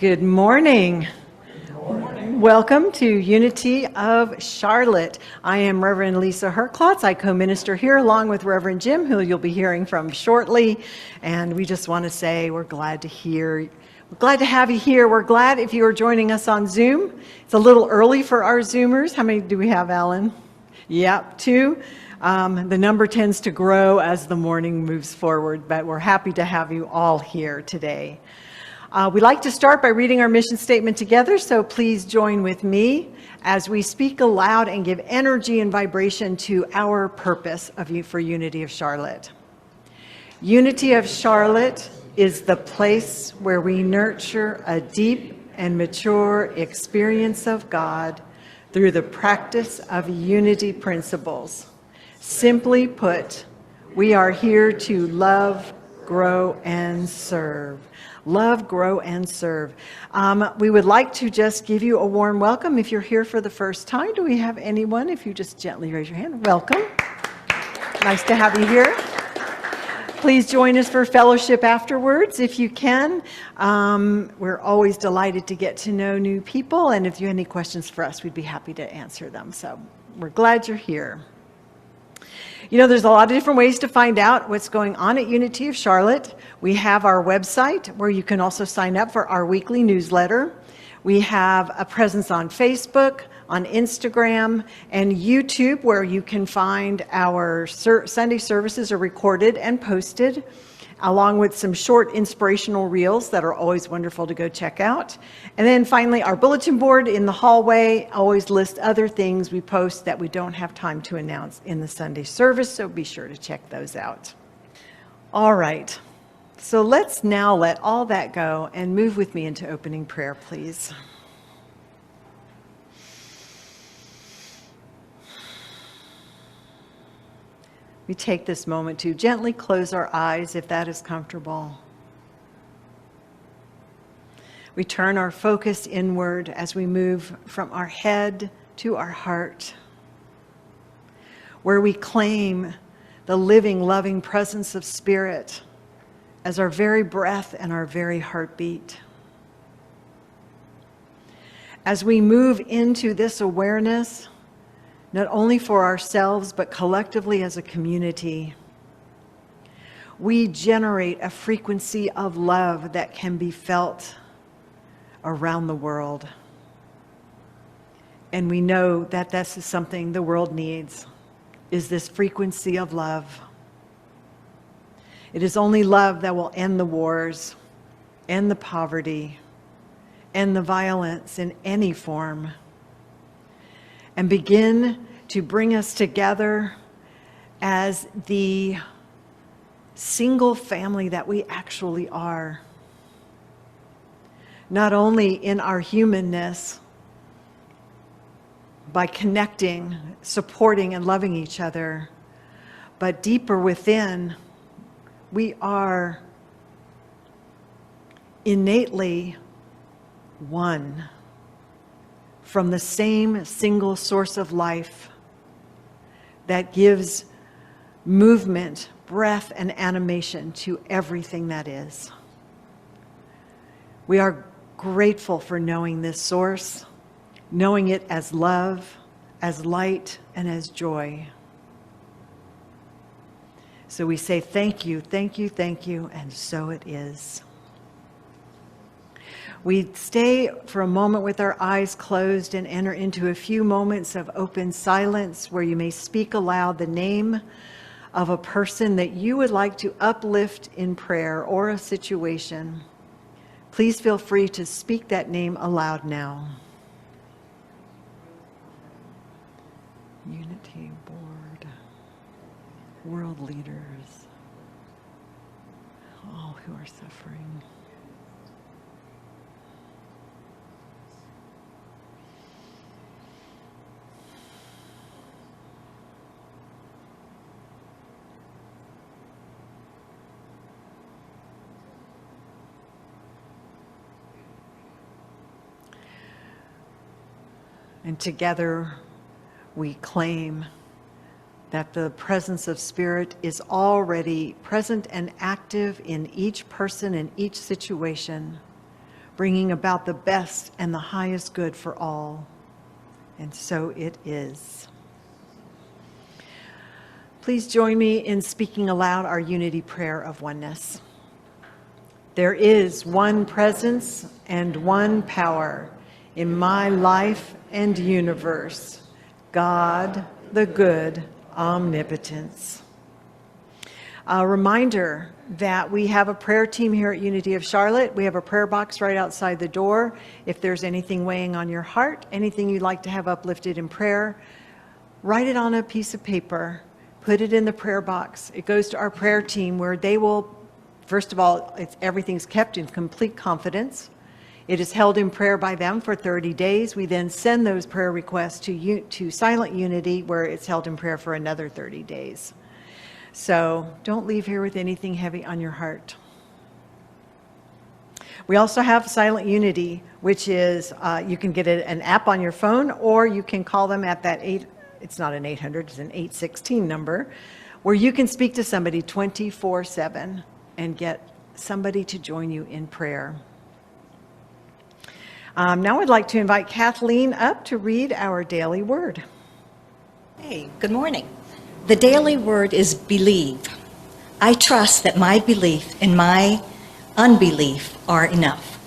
Good morning. Welcome to Unity of Charlotte. I am Reverend Lisa Herklotz. I co-minister here along with Reverend Jim, who you'll be hearing from shortly. And we just want to say we're glad to have you here. We're glad if you are joining us on Zoom. It's a little early for our Zoomers. How many do we have, Alan? Yep, 2. The number tends to grow as the morning moves forward, but we're happy to have you all here today. We'd like to start by reading our mission statement together, so please join with me as we speak aloud and give energy and vibration to our purpose for Unity of Charlotte. Unity of Charlotte is the place where we nurture a deep and mature experience of God through the practice of unity principles. Simply put, we are here to love, grow, and serve. Love, grow, and serve. We would like to just give you a warm welcome if you're here for the first time. Do we have anyone? If you just gently raise your hand. Welcome. Nice to have you here. Please join us for fellowship afterwards if you can. We're always delighted to get to know new people, and if you have any questions for us, we'd be happy to answer them. So we're glad you're here. You know, there's a lot of different ways to find out what's going on at Unity of Charlotte. We have our website where you can also sign up for our weekly newsletter. We have a presence on Facebook, on Instagram, and YouTube where you can find our Sunday services are recorded and posted, along with some short inspirational reels that are always wonderful to go check out. And then finally, our bulletin board in the hallway always lists other things we post that we don't have time to announce in the Sunday service, so be sure to check those out. All right, so let's now let all that go and move with me into opening prayer, please. We take this moment to gently close our eyes if that is comfortable. We turn our focus inward as we move from our head to our heart, where we claim the living, loving presence of Spirit as our very breath and our very heartbeat. As we move into this awareness, not only for ourselves, but collectively as a community, we generate a frequency of love that can be felt around the world. And we know that this is something the world needs, is this frequency of love. It is only love that will end the wars, end the poverty, end the violence in any form, and begin to bring us together as the single family that we actually are. Not only in our humanness, by connecting, supporting, and loving each other, but deeper within, we are innately one, from the same single source of life that gives movement, breath, and animation to everything that is. We are grateful for knowing this source, knowing it as love, as light, and as joy. So we say thank you, thank you, thank you, and so it is. We stay for a moment with our eyes closed and enter into a few moments of open silence where you may speak aloud the name of a person that you would like to uplift in prayer or a situation. Please feel free to speak that name aloud now. Unity Board, world leaders, all who are suffering. And together we claim that the presence of Spirit is already present and active in each person, in each situation, bringing about the best and the highest good for all. And so it is. Please join me in speaking aloud our unity prayer of oneness. There is one presence and one power in my life and universe, God, the good omnipotence. A reminder that we have a prayer team here at Unity of Charlotte. We have a prayer box right outside the door. If there's anything weighing on your heart, anything you'd like to have uplifted in prayer, write it on a piece of paper, put it in the prayer box. It goes to our prayer team where they will, first of all, everything's kept in complete confidence. It is held in prayer by them for 30 days. We then send those prayer requests to Silent Unity, where it's held in prayer for another 30 days. So don't leave here with anything heavy on your heart. We also have Silent Unity, which is, you can get an app on your phone, or you can call them at that it's not an 800, it's an 816 number, where you can speak to somebody 24/7 and get somebody to join you in prayer. Now I'd like to invite Kathleen up to read our daily word. Hey, good morning. The daily word is believe. I trust that my belief and my unbelief are enough.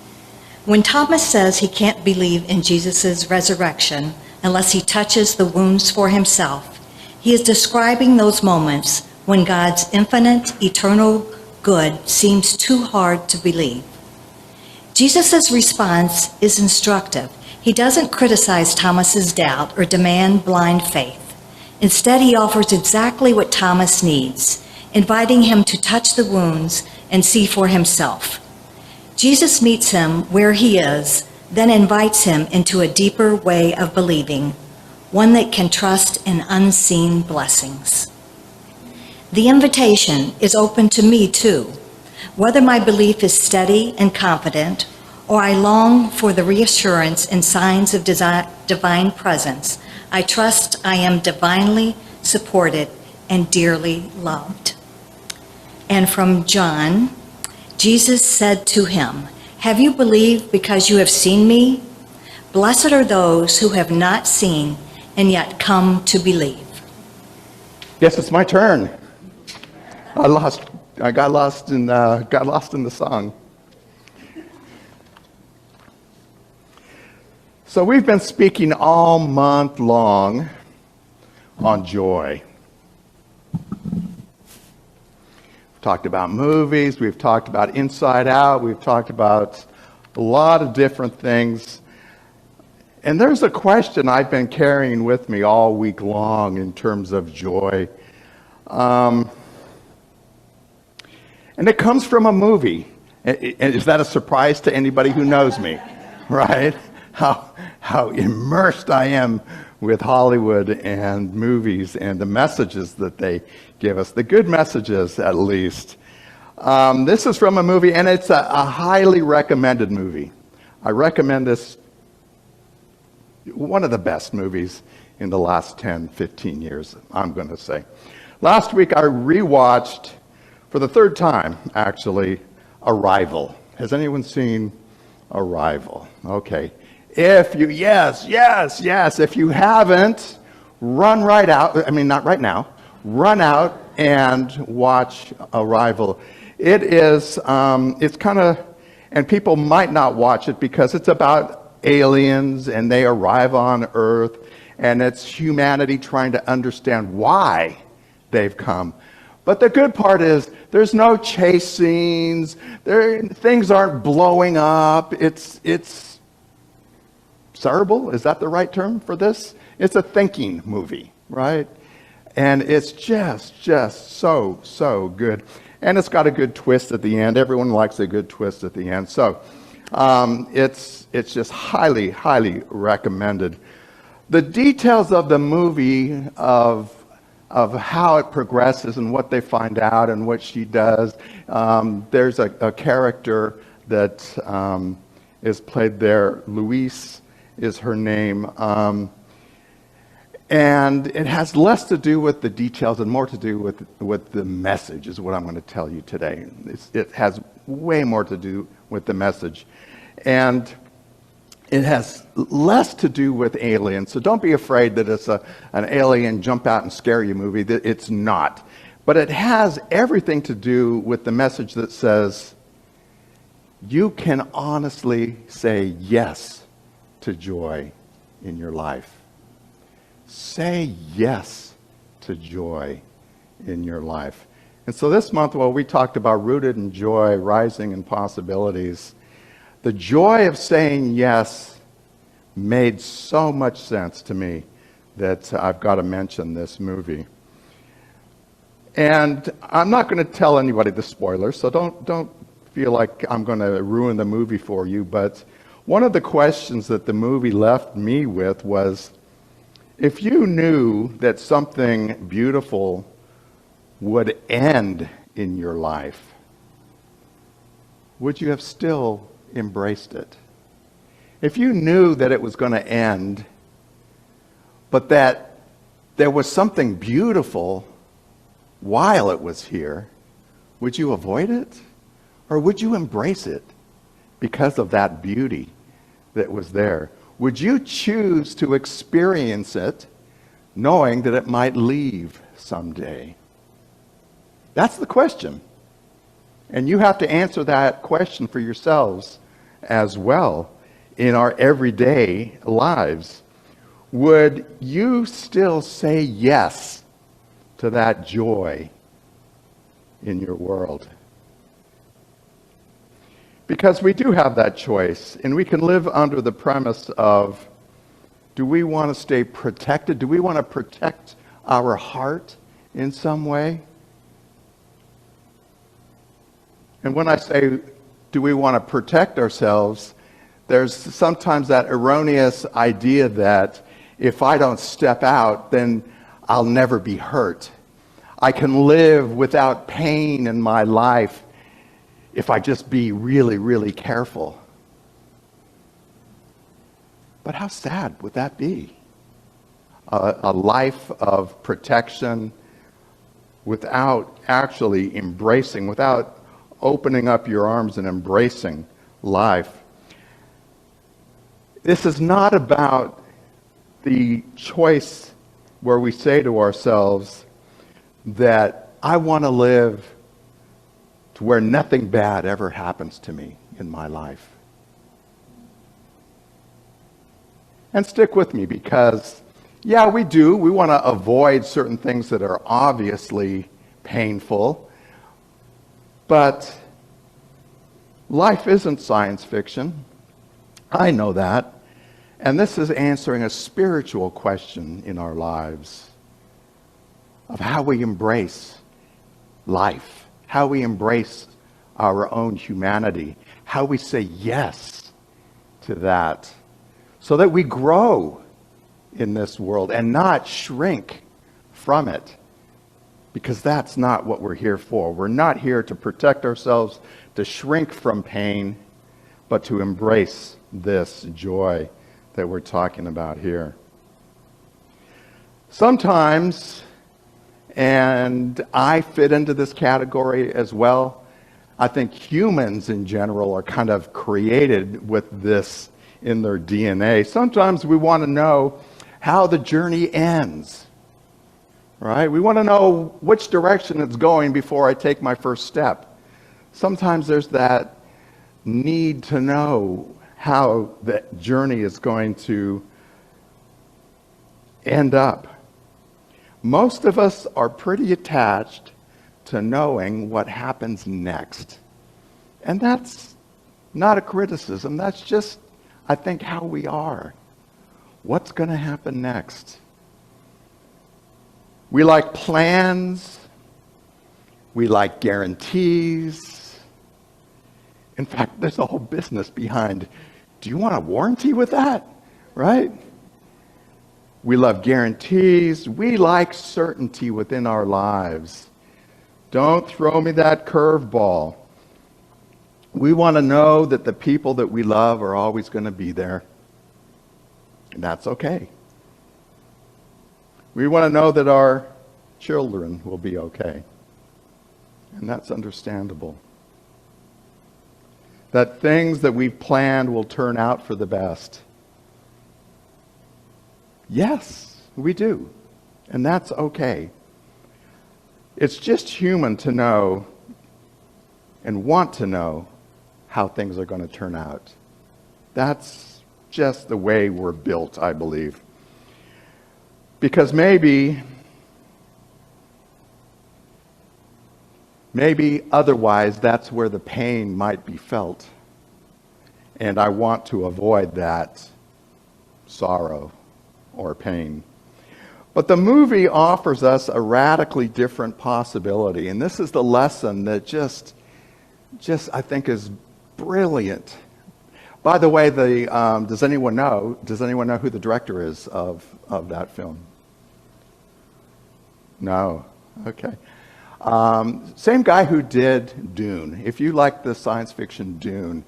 When Thomas says he can't believe in Jesus' resurrection unless he touches the wounds for himself, he is describing those moments when God's infinite, eternal good seems too hard to believe. Jesus' response is instructive. He doesn't criticize Thomas's doubt or demand blind faith. Instead, he offers exactly what Thomas needs, inviting him to touch the wounds and see for himself. Jesus meets him where he is, then invites him into a deeper way of believing, one that can trust in unseen blessings. The invitation is open to me too. Whether my belief is steady and confident, or I long for the reassurance and signs of divine presence, I trust I am divinely supported and dearly loved. And from John, Jesus said to him, "Have you believed because you have seen me? Blessed are those who have not seen and yet come to believe." Yes, it's my turn. I got lost in the song. So we've been speaking all month long on joy. We've talked about movies, we've talked about Inside Out, we've talked about a lot of different things. And there's a question I've been carrying with me all week long in terms of joy. And it comes from a movie. And is that a surprise to anybody who knows me? Right? How immersed I am with Hollywood and movies and the messages that they give us, the good messages at least. This is from a movie, and it's a highly recommended movie. I recommend this, one of the best movies in the last 10, 15 years, I'm going to say. Last week I rewatched, for the third time actually, Arrival. Has anyone seen Arrival? Okay. If you, yes, if you haven't, run right out, not right now, run out and watch Arrival. It is, it's kind of, and people might not watch it because it's about aliens and they arrive on Earth and it's humanity trying to understand why they've come. But the good part is there's no chase scenes, things aren't blowing up, it's cerebral, is that the right term for this? It's a thinking movie, right? And it's just so good. And it's got a good twist at the end. Everyone likes a good twist at the end. So it's just highly recommended. The details of the movie of how it progresses and what they find out and what she does. There's a character that is played there, Louise is her name, and it has less to do with the details and more to do with the message, is what I'm going to tell you today. It has way more to do with the message. And it has less to do with aliens. So don't be afraid that it's an alien jump out and scare you movie. It's not. But it has everything to do with the message that says you can honestly say yes to joy in your life. Say yes to joy in your life. And so this month, while we talked about rooted in joy, rising in possibilities, the joy of saying yes made so much sense to me that I've got to mention this movie. And I'm not going to tell anybody the spoilers, so don't feel like I'm going to ruin the movie for you. But one of the questions that the movie left me with was, if you knew that something beautiful would end in your life, would you have still embraced it? If you knew that it was going to end, but that there was something beautiful while it was here, would you avoid it? Or would you embrace it because of that beauty that was there? Would you choose to experience it knowing that it might leave someday? That's the question. And you have to answer that question for yourselves as well in our everyday lives. Would you still say yes to that joy in your world? Because we do have that choice, and we can live under the premise of, do we want to stay protected? Do we want to protect our heart in some way? And when I say, do we want to protect ourselves, there's sometimes that erroneous idea that if I don't step out, then I'll never be hurt. I can live without pain in my life if I just be really, really careful. But how sad would that be? A life of protection without actually embracing, without opening up your arms and embracing life. This is not about the choice where we say to ourselves that I want to live to where nothing bad ever happens to me in my life. And stick with me, because, yeah, we do. We want to avoid certain things that are obviously painful. But life isn't science fiction. I know that. And this is answering a spiritual question in our lives of how we embrace life, how we embrace our own humanity, how we say yes to that, so that we grow in this world and not shrink from it. Because that's not what we're here for. We're not here to protect ourselves, to shrink from pain, but to embrace this joy that we're talking about here. Sometimes, and I fit into this category as well, I think humans in general are kind of created with this in their DNA. Sometimes we want to know how the journey ends. Right? We want to know which direction it's going before I take my first step. Sometimes there's that need to know how that journey is going to end up. Most of us are pretty attached to knowing what happens next. And that's not a criticism. That's just, I think, how we are. What's going to happen next? We like plans. We like guarantees. In fact, there's a whole business behind, do you want a warranty with that? Right? We love guarantees. We like certainty within our lives. Don't throw me that curveball. We want to know that the people that we love are always going to be there. And that's okay. We want to know that our children will be okay. And that's understandable. that things that we've planned will turn out for the best? Yes, we do. And that's okay. It's just human to know and want to know how things are going to turn out. That's just the way we're built, I believe. Because maybe otherwise that's where the pain might be felt. And I want to avoid that sorrow or pain. But the movie offers us a radically different possibility. And this is the lesson that just I think is brilliant. By the way, does anyone know who the director is of that film? No. Okay. Same guy who did Dune. If you like the science fiction Dune,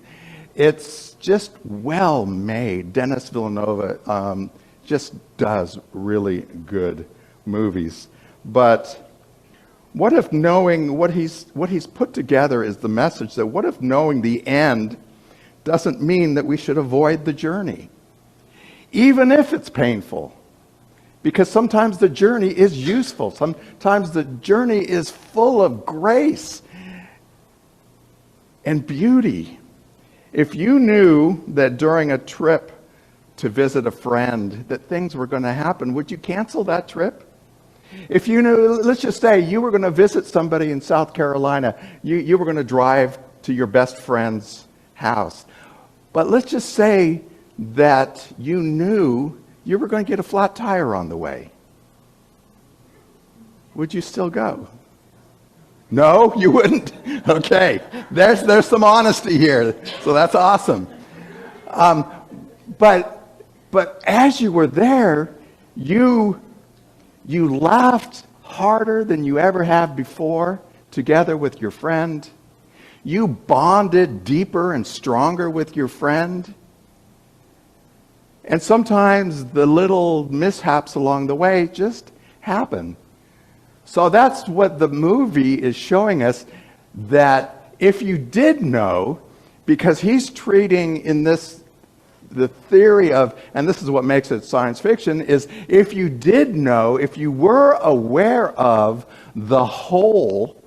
it's just well made. Denis Villeneuve just does really good movies. But what if knowing what he's put together is the message that what if knowing the end doesn't mean that we should avoid the journey, even if it's painful? Because sometimes the journey is useful. Sometimes the journey is full of grace and beauty. If you knew that during a trip to visit a friend that things were going to happen, would you cancel that trip? If you knew, let's just say you were going to visit somebody in South Carolina, you were going to drive to your best friend's house. But let's just say that you knew you were going to get a flat tire on the way. Would you still go? No, you wouldn't? Okay, there's some honesty here, so that's awesome. But as you were there, you laughed harder than you ever have before together with your friend. You bonded deeper and stronger with your friend. And sometimes the little mishaps along the way just happen. So that's what the movie is showing us, that if you did know, because he's treating in this, the theory of, and this is what makes it science fiction, is if you did know, if you were aware of the whole,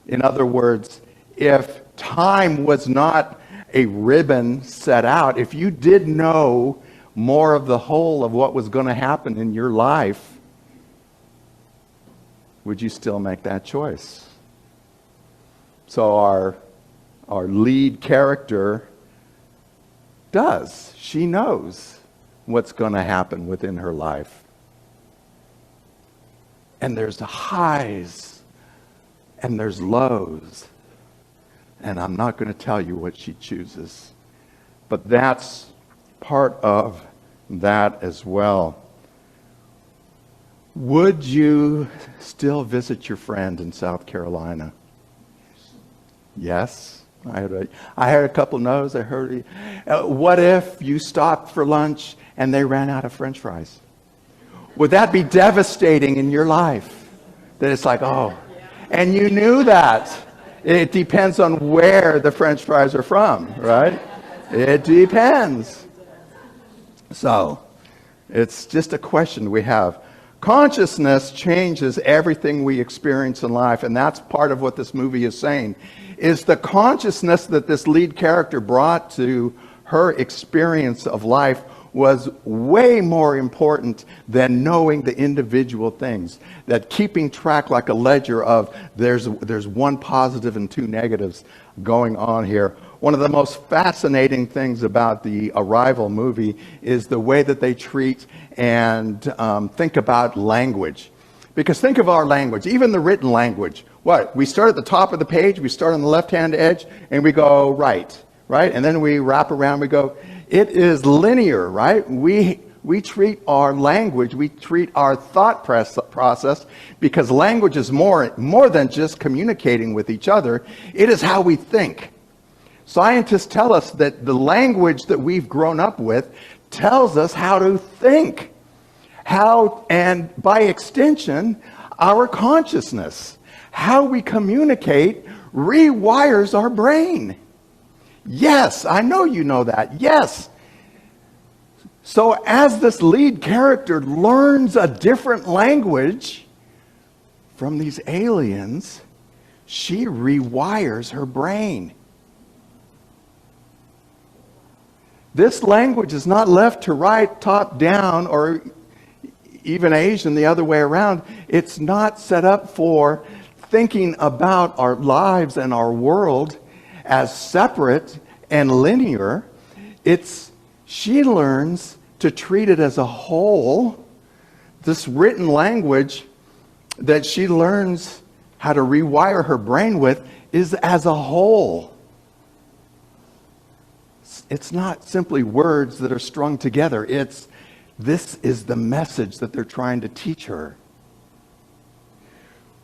in other words, if time was not a ribbon set out, if you did know more of the whole of what was going to happen in your life, would you still make that choice? So our lead character does. She knows what's going to happen within her life. And there's the highs and there's lows. And I'm not going to tell you what she chooses. But that's part of that as well. Would you still visit your friend in South Carolina? Yes. I heard a couple no's. I heard, what if you stopped for lunch and they ran out of French fries? Would that be devastating in your life? That it's like, oh, and you knew that. It depends on where the French fries are from, right? It depends. So, it's just a question we have. Consciousness changes everything we experience in life, and that's part of what this movie is saying, is the consciousness that this lead character brought to her experience of life was way more important than knowing the individual things. That keeping track like a ledger of there's one positive and two negatives going on here. One of the most fascinating things about the Arrival movie is the way that they treat and think about language. Because think of our language, even the written language. What? We start at the top of the page, we start on the left-hand edge, and we go right? And then we wrap around, we go. It is linear, right? We treat our language, we treat our thought process, because language is more than just communicating with each other. It is how we think. Scientists tell us that the language that we've grown up with tells us how to think. How, and by extension, our consciousness. How we communicate rewires our brain. Yes, I know you know that. Yes. So as this lead character learns a different language from these aliens, she rewires her brain. This language is not left to right, top down, or even Asian the other way around. It's not set up for thinking about our lives and our world as separate and linear. She learns to treat it as a whole. This written language that she learns how to rewire her brain with is as a whole. It's not simply words that are strung together. This is the message that they're trying to teach her.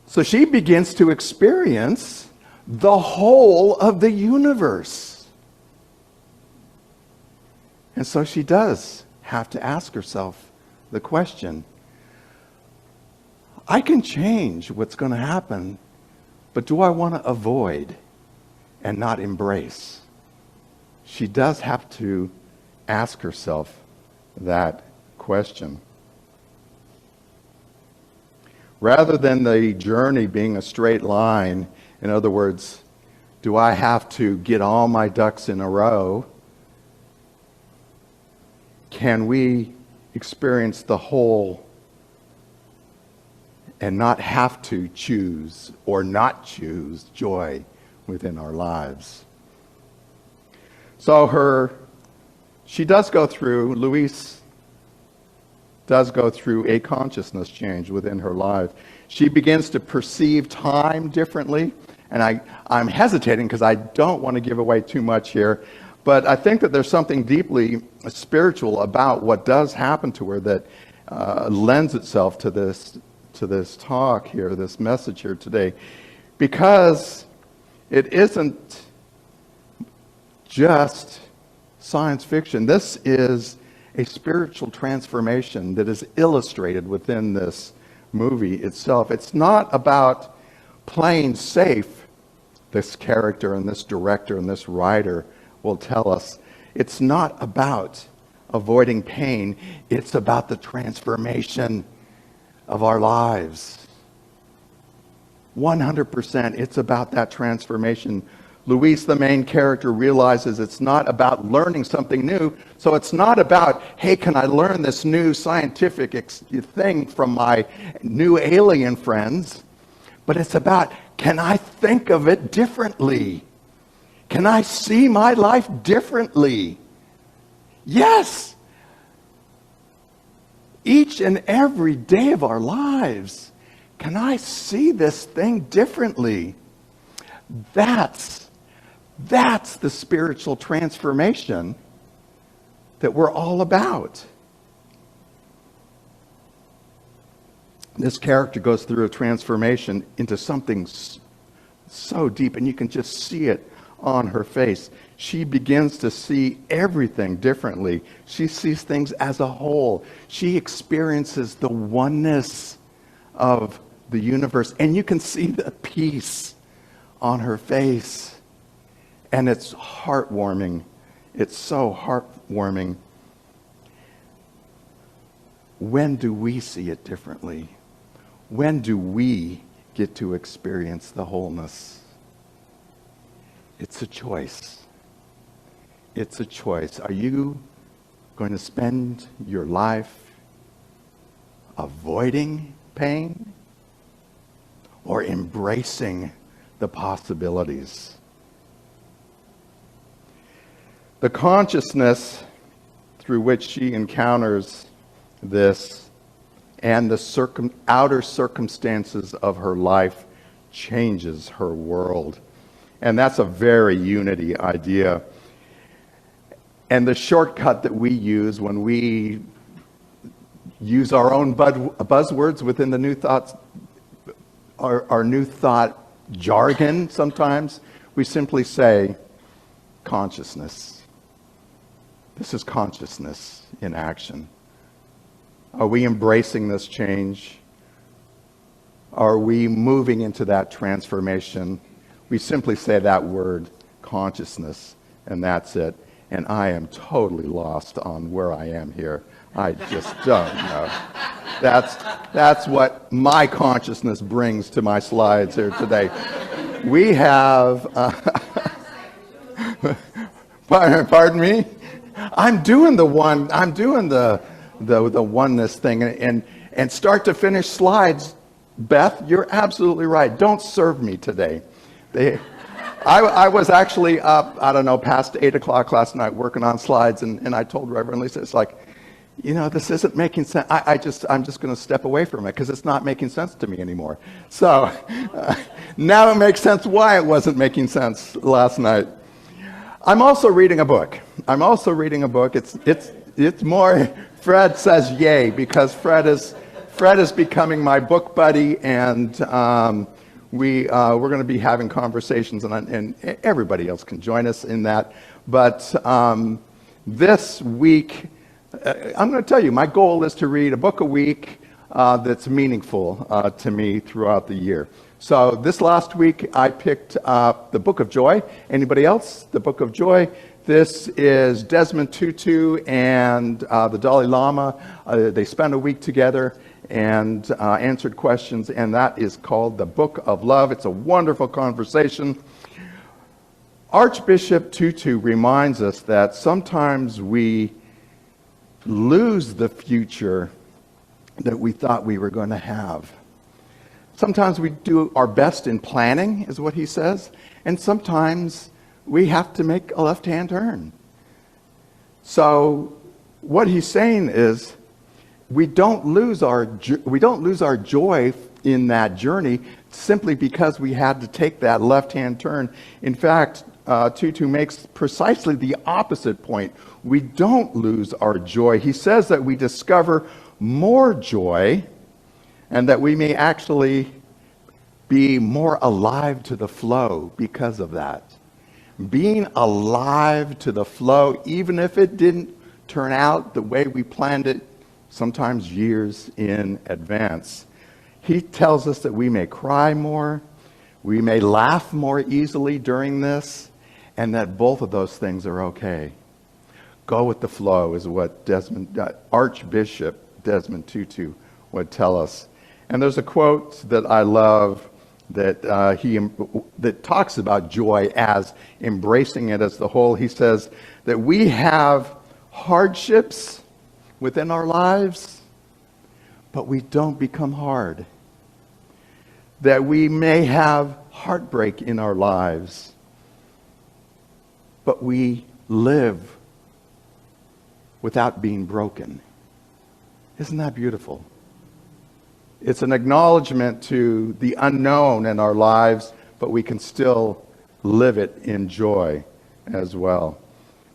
So she begins to experience the whole of the universe. And so she does have to ask herself the question, I can change what's going to happen, but do I want to avoid and not embrace? She does have to ask herself that question. Rather than the journey being a straight line, in other words, do I have to get all my ducks in a row? Can we experience the whole and not have to choose or not choose joy within our lives? So she does go through, Louise does go through a consciousness change within her life. She begins to perceive time differently. And I'm hesitating because I don't want to give away too much here. But I think that there's something deeply spiritual about what does happen to her that lends itself to this talk here, this message here today. Because it isn't just science fiction. This is a spiritual transformation that is illustrated within this movie itself. It's not about playing safe, this character and this director and this writer will tell us. It's not about avoiding pain. It's about the transformation of our lives. 100%, it's about that transformation. Louise, the main character, realizes it's not about learning something new. So it's not about, hey, can I learn this new scientific thing from my new alien friends? But it's about, can I think of it differently? Can I see my life differently? Yes. Each and every day of our lives, can I see this thing differently? That's the spiritual transformation that we're all about. This character goes through a transformation into something so deep, and you can just see it on her face. She begins to see everything differently. She sees things as a whole. She experiences the oneness of the universe, and you can see the peace on her face. And it's heartwarming. It's so heartwarming. When do we see it differently? When do we get to experience the wholeness? It's a choice. It's a choice. Are you going to spend your life avoiding pain or embracing the possibilities? The consciousness through which she encounters this and the outer circumstances of her life changes her world. And that's a very Unity idea. And the shortcut that we use when we use our own buzzwords within the New Thoughts, our New Thought jargon sometimes, we simply say consciousness. This is consciousness in action. Are we embracing this change? Are we moving into that transformation? We simply say that word, consciousness, and that's it. And I am totally lost on where I am here. I just don't know. That's what my consciousness brings to my slides here today. We have, pardon me? I'm doing the oneness thing, and start to finish slides. Beth, you're absolutely right. Don't serve me today. I was actually up, I don't know, past 8 o'clock last night working on slides, and I told Reverend Lisa, it's like, this isn't making sense. I'm just going to step away from it because it's not making sense to me anymore. So now it makes sense why it wasn't making sense last night. I'm also reading a book. It's more, Fred says yay, because Fred is becoming my book buddy, and we're going to be having conversations, and everybody else can join us in that. But this week, I'm going to tell you, my goal is to read a book a week that's meaningful to me throughout the year. So this last week, I picked up the Book of Joy. Anybody else? The Book of Joy. This is Desmond Tutu and the Dalai Lama. They spent a week together and answered questions, and that is called The Book of Love. It's a wonderful conversation. Archbishop Tutu reminds us that sometimes we lose the future that we thought we were going to have. Sometimes we do our best in planning, is what he says, and sometimes we have to make a left-hand turn. So what he's saying is we don't lose our joy in that journey simply because we had to take that left-hand turn. In fact, Tutu makes precisely the opposite point. We don't lose our joy. He says that we discover more joy and that we may actually be more alive to the flow because of that. Being alive to the flow, even if it didn't turn out the way we planned it, sometimes years in advance. He tells us that we may cry more, we may laugh more easily during this, and that both of those things are okay. Go with the flow is what Archbishop Desmond Tutu would tell us. And there's a quote that I love that that talks about joy as embracing it as the whole. He says that we have hardships within our lives, but we don't become hard. That we may have heartbreak in our lives, but we live without being broken. Isn't that beautiful? It's an acknowledgement to the unknown in our lives, but we can still live it in joy as well.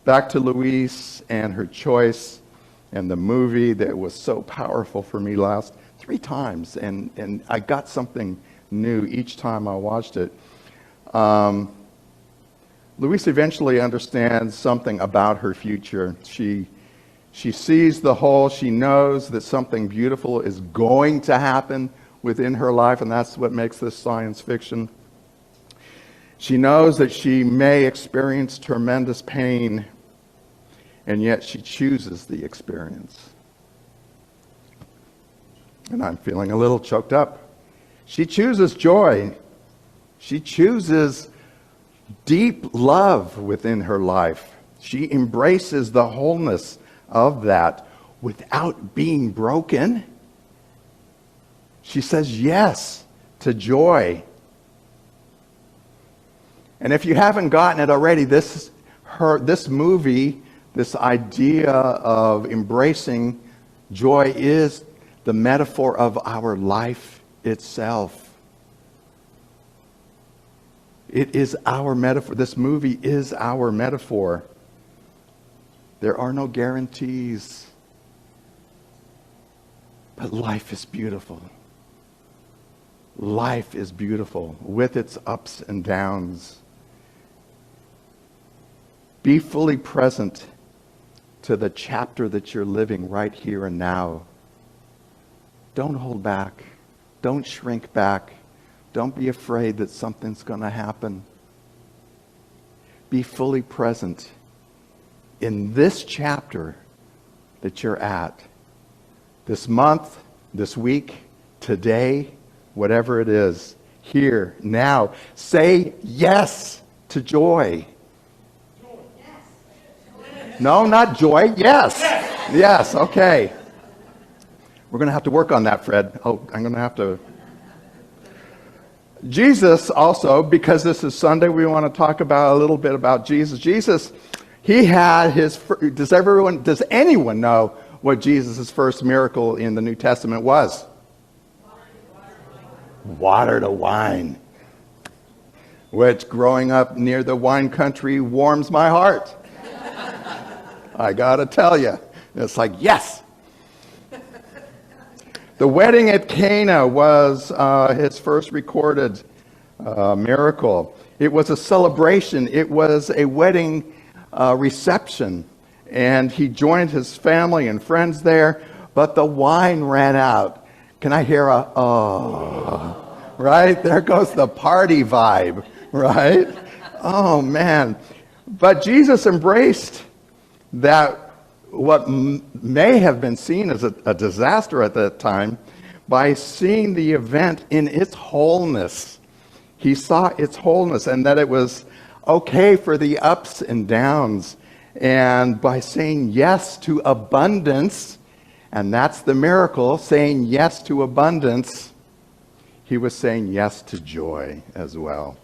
Back to Louise and her choice and the movie that was so powerful for me last 3 times, and I got something new each time I watched it. Louise eventually understands something about her future. She sees the whole. She knows that something beautiful is going to happen within her life, and that's what makes this science fiction. She knows that she may experience tremendous pain, and yet she chooses the experience. And I'm feeling a little choked up. She chooses joy. She chooses deep love within her life. She embraces the wholeness of that without being broken. She says yes to joy. And if you haven't gotten it already, this movie, this idea of embracing joy is the metaphor of our life itself. It is our metaphor. This movie is our metaphor. There are no guarantees. But life is beautiful. Life is beautiful with its ups and downs. Be fully present to the chapter that you're living right here and now. Don't hold back. Don't shrink back. Don't be afraid that something's going to happen. be fully present in this chapter that you're at, this month, this week, today, whatever it is, here, now. Say yes to joy. No, not joy. Yes. Yes, okay. We're going to have to work on that, Fred. Oh, I'm going to have to. Jesus also, because this is Sunday, we want to talk about a little bit about Jesus. Jesus, he had his, does anyone know what Jesus' first miracle in the New Testament was? Water to wine. Which, growing up near the wine country, warms my heart. I gotta tell you, it's like, yes. The wedding at Cana was his first recorded miracle. It was a celebration. It was a wedding reception. And he joined his family and friends there, but the wine ran out. Can I hear a, oh, right? There goes the party vibe, right? Oh, man. But Jesus embraced that what may have been seen as a disaster at that time by seeing the event in its wholeness. He saw its wholeness and that it was okay for the ups and downs. And by saying yes to abundance, and that's the miracle, saying yes to abundance, he was saying yes to joy as well.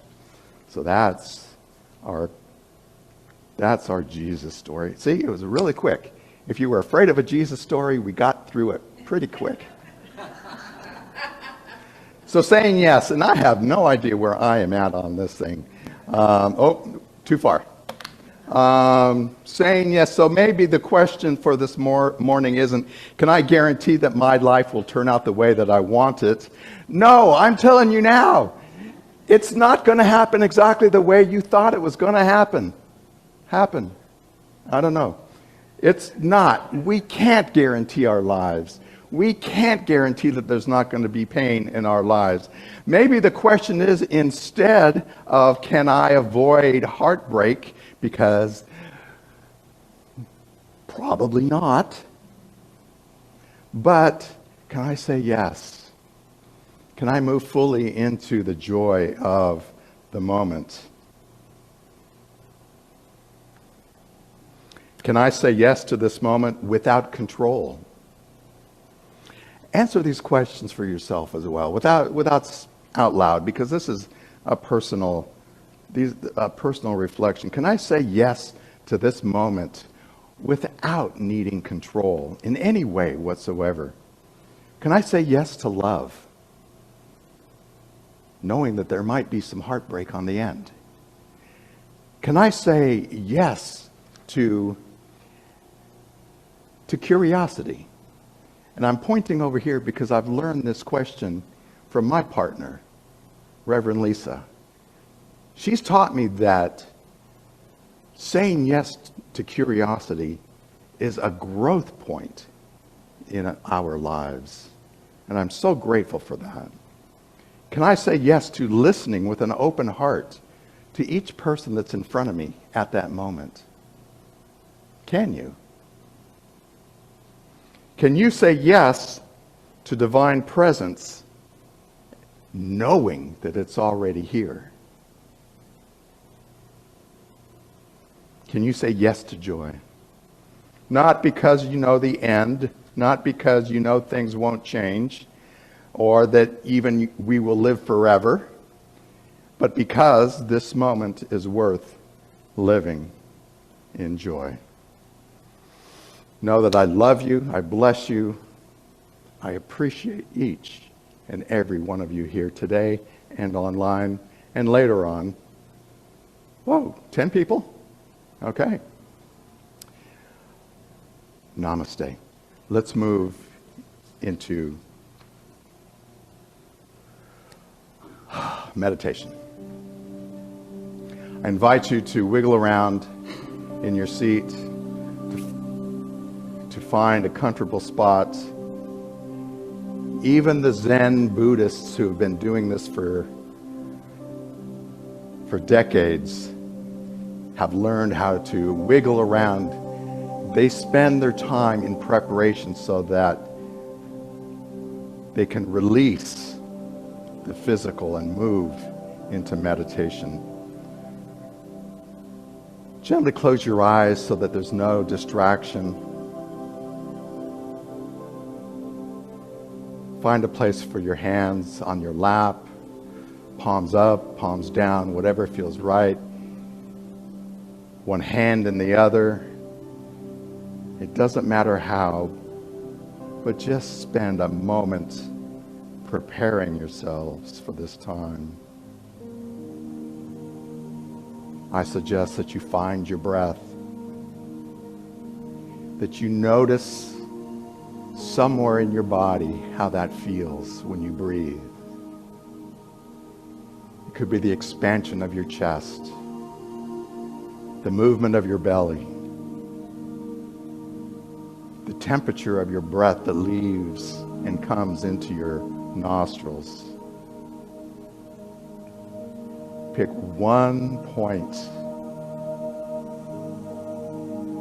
So that's our Jesus story. See, it was really quick. If you were afraid of a Jesus story, we got through it pretty quick. So saying yes, and I have no idea where I am at on this thing. Too far. Saying yes, so maybe the question for this morning isn't, can I guarantee that my life will turn out the way that I want it? No, I'm telling you now, it's not going to happen exactly the way you thought it was going to happen. I don't know. It's not. We can't guarantee our lives. We can't guarantee that there's not going to be pain in our lives. Maybe the question is, instead of can I avoid heartbreak, because probably not, but can I say yes? Can I move fully into the joy of the moment? Can I say yes to this moment without control? Answer these questions for yourself as well, without out loud, because this is a personal reflection. Can I say yes to this moment without needing control in any way whatsoever? Can I say yes to love, knowing that there might be some heartbreak on the end? Can I say yes to curiosity? And I'm pointing over here because I've learned this question from my partner, Reverend Lisa. She's taught me that saying yes to curiosity is a growth point in our lives. And I'm so grateful for that. Can I say yes to listening with an open heart to each person that's in front of me at that moment? Can you? Can you say yes to divine presence, knowing that it's already here? Can you say yes to joy? Not because you know the end, not because you know things won't change, or that even we will live forever, but because this moment is worth living in joy. Know that I love you, I bless you, I appreciate each and every one of you here today and online and later on. Whoa, 10 people? Okay. Namaste. Let's move into meditation. I invite you to wiggle around in your seat, to find a comfortable spot. Even the Zen Buddhists who have been doing this for decades have learned how to wiggle around, they spend their time in preparation so that they can release the physical and move into meditation. Gently close your eyes so that there's no distraction. Find a place for your hands on your lap, palms up, palms down, whatever feels right. One hand in the other. It doesn't matter how, but just spend a moment preparing yourselves for this time. I suggest that you find your breath, that you notice somewhere in your body how that feels when you breathe. It could be the expansion of your chest, the movement of your belly, the temperature of your breath that leaves and comes into your nostrils. Pick one point.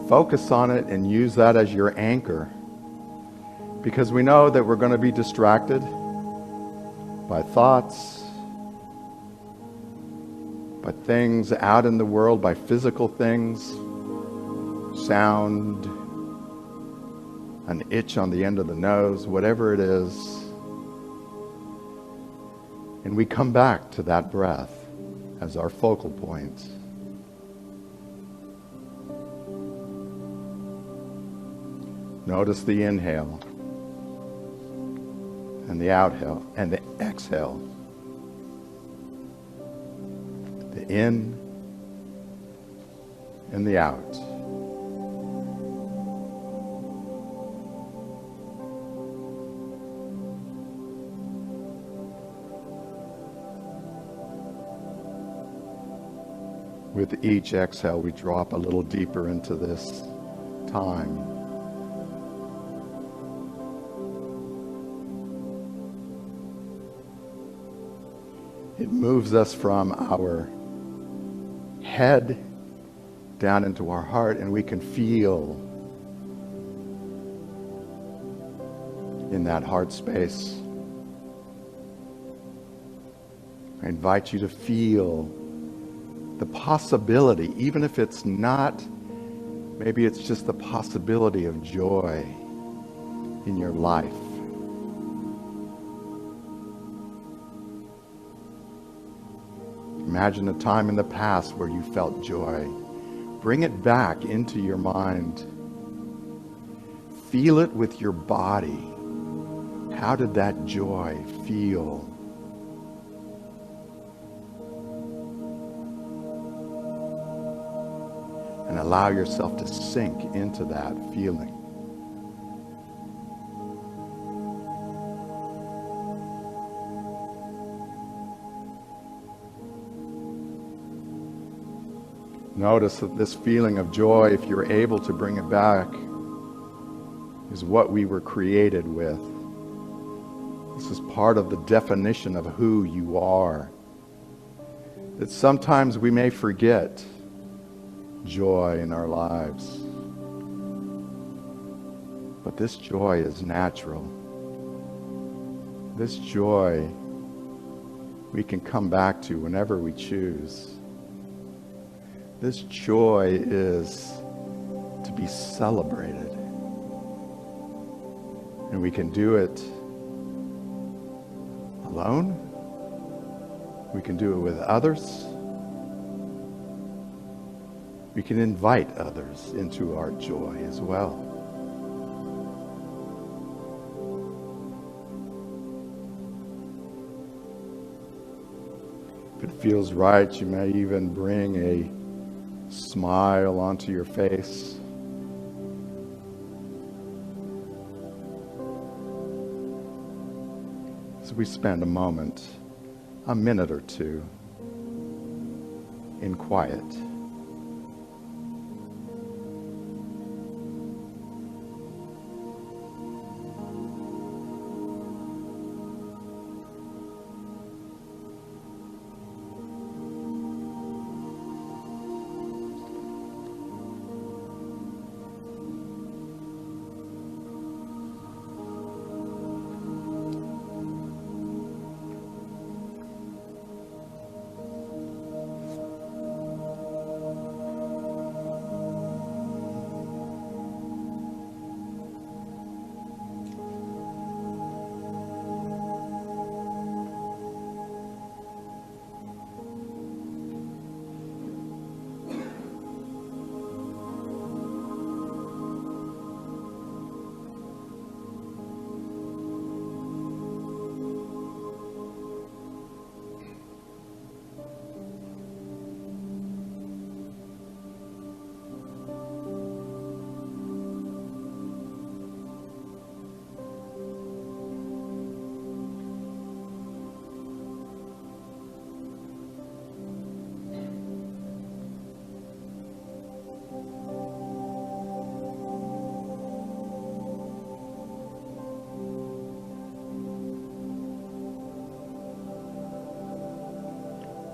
Focus on it and use that as your anchor, because we know that we're going to be distracted by thoughts, by things out in the world, by physical things, sound, an itch on the end of the nose, whatever it is. And we come back to that breath as our focal point. Notice the inhale and the outhale and the exhale. The in and the out. With each exhale, we drop a little deeper into this time. It moves us from our head down into our heart, and we can feel in that heart space. I invite you to feel the possibility, even if it's not, maybe it's just the possibility of joy in your life. Imagine a time in the past where you felt joy. Bring it back into your mind. Feel it with your body. How did that joy feel? And allow yourself to sink into that feeling. Notice that this feeling of joy, if you're able to bring it back, is what we were created with. This is part of the definition of who you are. That sometimes we may forget joy in our lives. But this joy is natural. This joy we can come back to whenever we choose. This joy is to be celebrated. And we can do it alone. We can do it with others. We can invite others into our joy as well. If it feels right, you may even bring a smile onto your face. So we spend a moment, a minute or two, in quiet.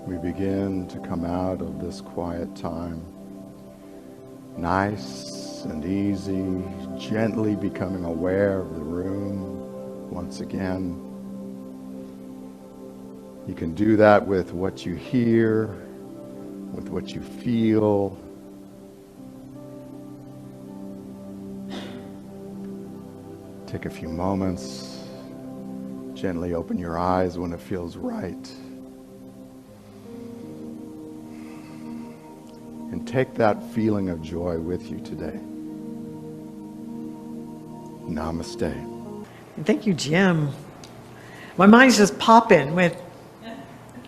we begin to come out of this quiet time, nice and easy, gently becoming aware of the room once again. You can do that with what you hear, with what you feel. Take a few moments, gently open your eyes when it feels right. And take that feeling of joy with you today. Namaste. Thank you, Jim. My mind's just popping with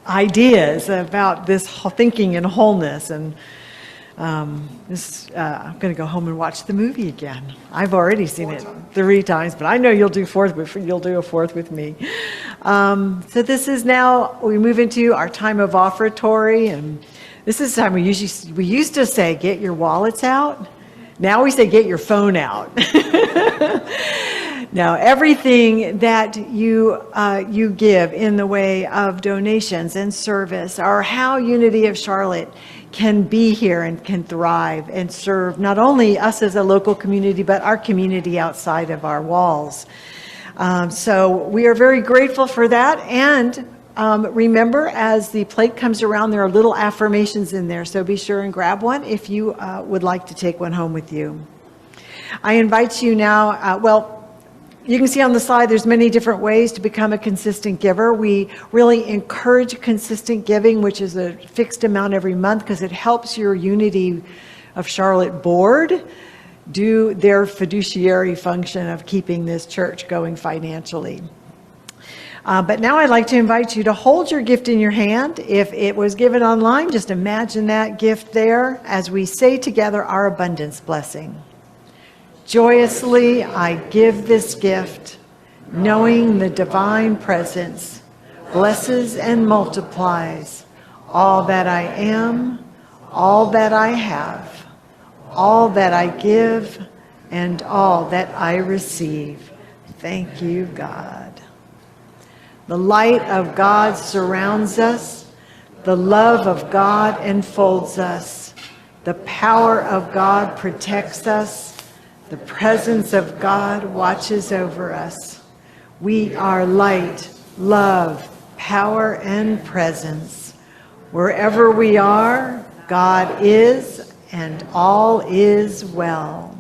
ideas about this thinking and wholeness, and I'm going to go home and watch the movie again. I've already seen it 3 times, but I know you'll do a fourth with me. So this is now, we move into our time of offertory, and this is the time we used to say, get your wallets out. Now we say, get your phone out. Now, everything that you give in the way of donations and service, or how Unity of Charlotte can be here and can thrive and serve not only us as a local community, but our community outside of our walls. So we are very grateful for that. And remember, as the plate comes around, there are little affirmations in there. So be sure and grab one if you would like to take one home with you. I invite you now, you can see on the slide there's many different ways to become a consistent giver. We really encourage consistent giving, which is a fixed amount every month, because it helps your Unity of Charlotte board do their fiduciary function of keeping this church going financially. But now I'd like to invite you to hold your gift in your hand. If it was given online, just imagine that gift there as we say together our abundance blessing. Joyously I give this gift, knowing the divine presence blesses and multiplies all that I am, all that I have, all that I give, and all that I receive. Thank you, God. The light of God surrounds us. The love of God enfolds us. The power of God protects us. The presence of God watches over us. We are light, love, power, and presence. Wherever we are, God is, and all is well.